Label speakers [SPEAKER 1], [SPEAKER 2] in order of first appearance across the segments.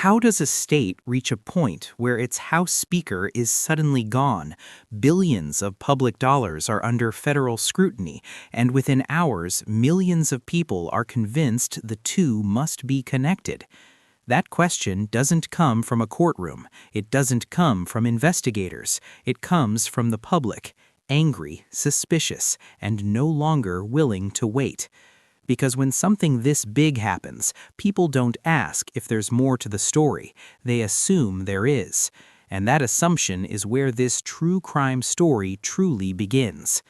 [SPEAKER 1] How does a state reach a point where its House Speaker is suddenly gone? Billions of public dollars are under federal scrutiny, and within hours, millions of people are convinced the two must be connected. That question doesn't come from a courtroom. It doesn't come from investigators. It comes from the public, angry, suspicious, and no longer willing to wait. Because when something this big happens, people don't ask if there's more to the story. They assume there is. And that assumption is where this true crime story truly begins.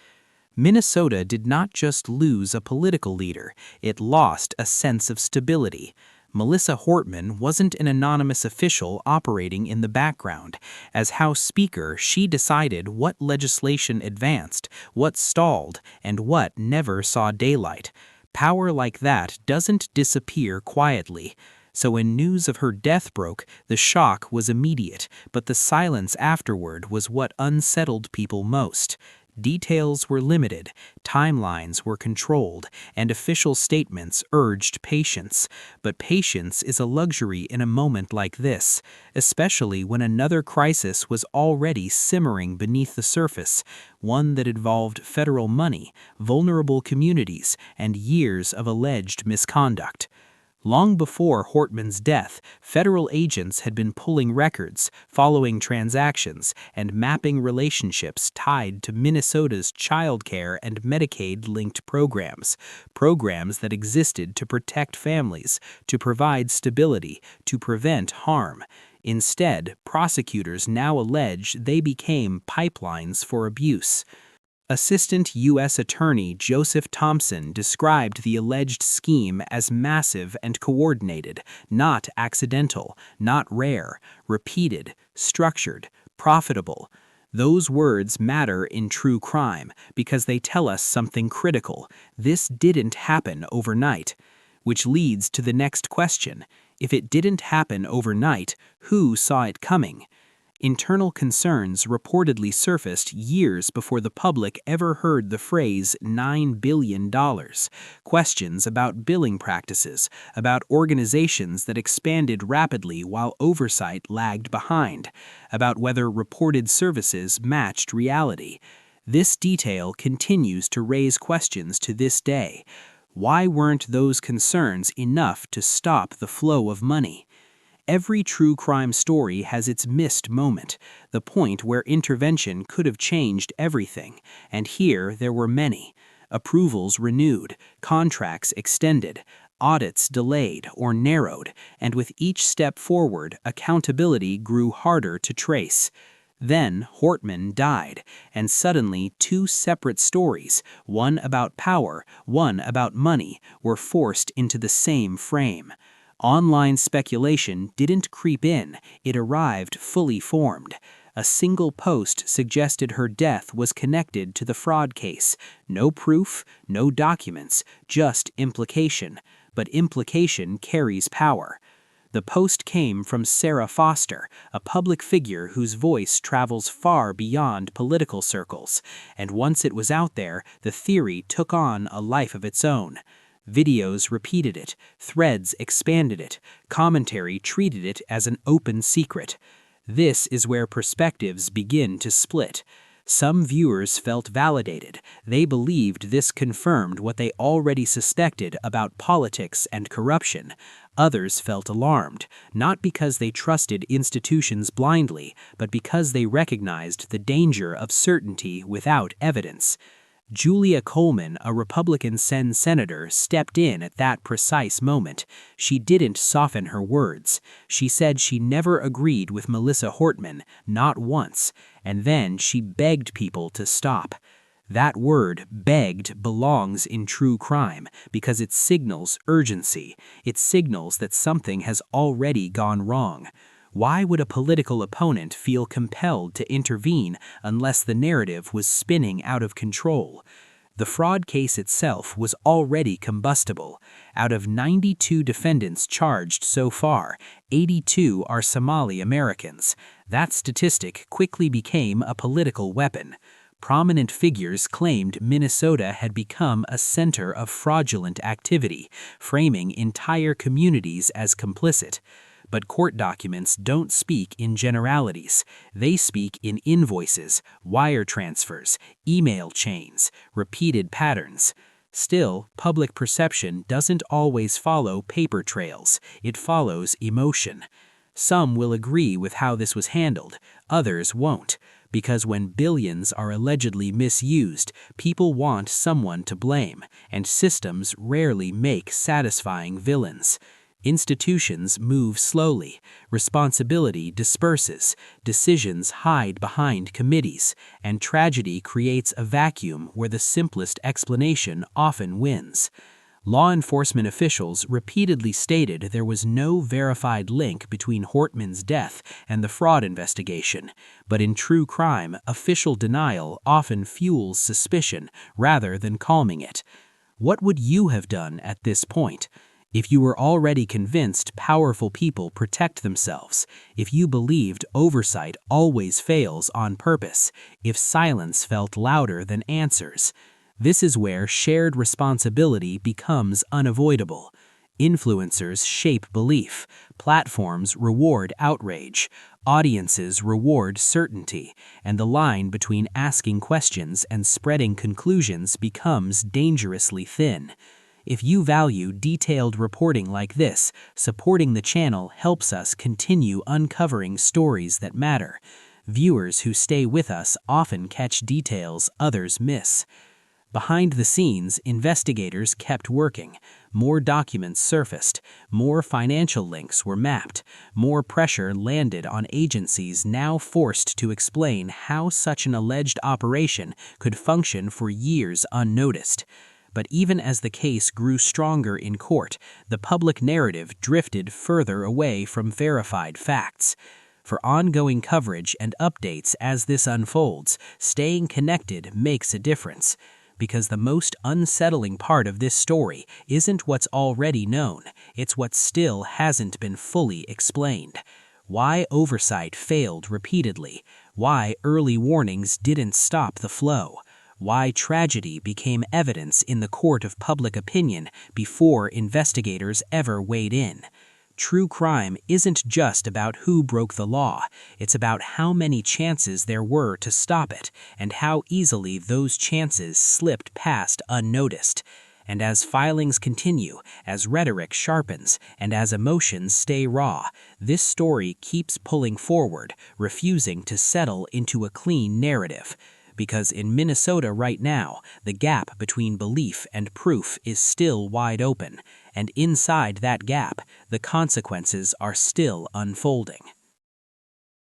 [SPEAKER 1] Minnesota did not just lose a political leader, it lost a sense of stability. Melissa Hortman wasn't an anonymous official operating in the background. As House Speaker, she decided what legislation advanced, what stalled, and what never saw daylight. Power like that doesn't disappear quietly. So when news of her death broke, the shock was immediate, but the silence afterward was what unsettled people most. Details were limited, timelines were controlled, and official statements urged patience. But patience is a luxury in a moment like this, especially when another crisis was already simmering beneath the surface, one that involved federal money, vulnerable communities, and years of alleged misconduct. Long before Hortman's death, federal agents had been pulling records, following transactions, and mapping relationships tied to Minnesota's Childcare and Medicaid-linked programs that existed to protect families, to provide stability, to prevent harm. Instead, prosecutors now allege they became pipelines for abuse. Assistant U.S. Attorney Joseph Thompson described the alleged scheme as massive and coordinated, not accidental, not rare, repeated, structured, profitable. Those words matter in true crime because they tell us something critical. This didn't happen overnight. Which leads to the next question. If it didn't happen overnight, who saw it coming? Internal concerns reportedly surfaced years before the public ever heard the phrase $9 billion. Questions about billing practices, about organizations that expanded rapidly while oversight lagged behind, about whether reported services matched reality. This detail continues to raise questions to this day. Why weren't those concerns enough to stop the flow of money? Every true crime story has its missed moment, the point where intervention could have changed everything, and here there were many. Approvals renewed, contracts extended, audits delayed or narrowed, and with each step forward, accountability grew harder to trace. Then Hortman died, and suddenly two separate stories, one about power, one about money, were forced into the same frame. Online speculation didn't creep in, it arrived fully formed. A single post suggested her death was connected to the fraud case. No proof, no documents, just implication. But implication carries power. The post came from Sarah Foster, a public figure whose voice travels far beyond political circles. And once it was out there, the theory took on a life of its own. Videos repeated it, threads expanded it, commentary treated it as an open secret. This is where perspectives begin to split. Some viewers felt validated. They believed this confirmed what they already suspected about politics and corruption. Others felt alarmed, not because they trusted institutions blindly, but because they recognized the danger of certainty without evidence. Julia Coleman, a Republican senator, stepped in at that precise moment. She didn't soften her words. She said she never agreed with Melissa Hortman, not once, and then she begged people to stop. That word, begged, belongs in true crime because it signals urgency. It signals that something has already gone wrong. Why would a political opponent feel compelled to intervene unless the narrative was spinning out of control? The fraud case itself was already combustible. Out of 92 defendants charged so far, 82 are Somali Americans. That statistic quickly became a political weapon. Prominent figures claimed Minnesota had become a center of fraudulent activity, framing entire communities as complicit. But court documents don't speak in generalities. They speak in invoices, wire transfers, email chains, repeated patterns. Still, public perception doesn't always follow paper trails. It follows emotion. Some will agree with how this was handled, others won't, because when billions are allegedly misused, people want someone to blame, and systems rarely make satisfying villains. Institutions move slowly, responsibility disperses, decisions hide behind committees, and tragedy creates a vacuum where the simplest explanation often wins. Law enforcement officials repeatedly stated there was no verified link between Hortman's death and the fraud investigation, but in true crime, official denial often fuels suspicion rather than calming it. What would you have done at this point? If you were already convinced powerful people protect themselves, if you believed oversight always fails on purpose, if silence felt louder than answers, this is where shared responsibility becomes unavoidable. Influencers shape belief, platforms reward outrage, audiences reward certainty, and the line between asking questions and spreading conclusions becomes dangerously thin. If you value detailed reporting like this, supporting the channel helps us continue uncovering stories that matter. Viewers who stay with us often catch details others miss. Behind the scenes, investigators kept working. More documents surfaced, more financial links were mapped, more pressure landed on agencies now forced to explain how such an alleged operation could function for years unnoticed. But even as the case grew stronger in court, the public narrative drifted further away from verified facts. For ongoing coverage and updates as this unfolds, staying connected makes a difference. Because the most unsettling part of this story isn't what's already known, it's what still hasn't been fully explained. Why oversight failed repeatedly, why early warnings didn't stop the flow, why tragedy became evidence in the court of public opinion before investigators ever weighed in. True crime isn't just about who broke the law, it's about how many chances there were to stop it, and how easily those chances slipped past unnoticed. And as filings continue, as rhetoric sharpens, and as emotions stay raw, this story keeps pulling forward, refusing to settle into a clean narrative. Because in Minnesota right now, the gap between belief and proof is still wide open, and inside that gap, the consequences are still unfolding.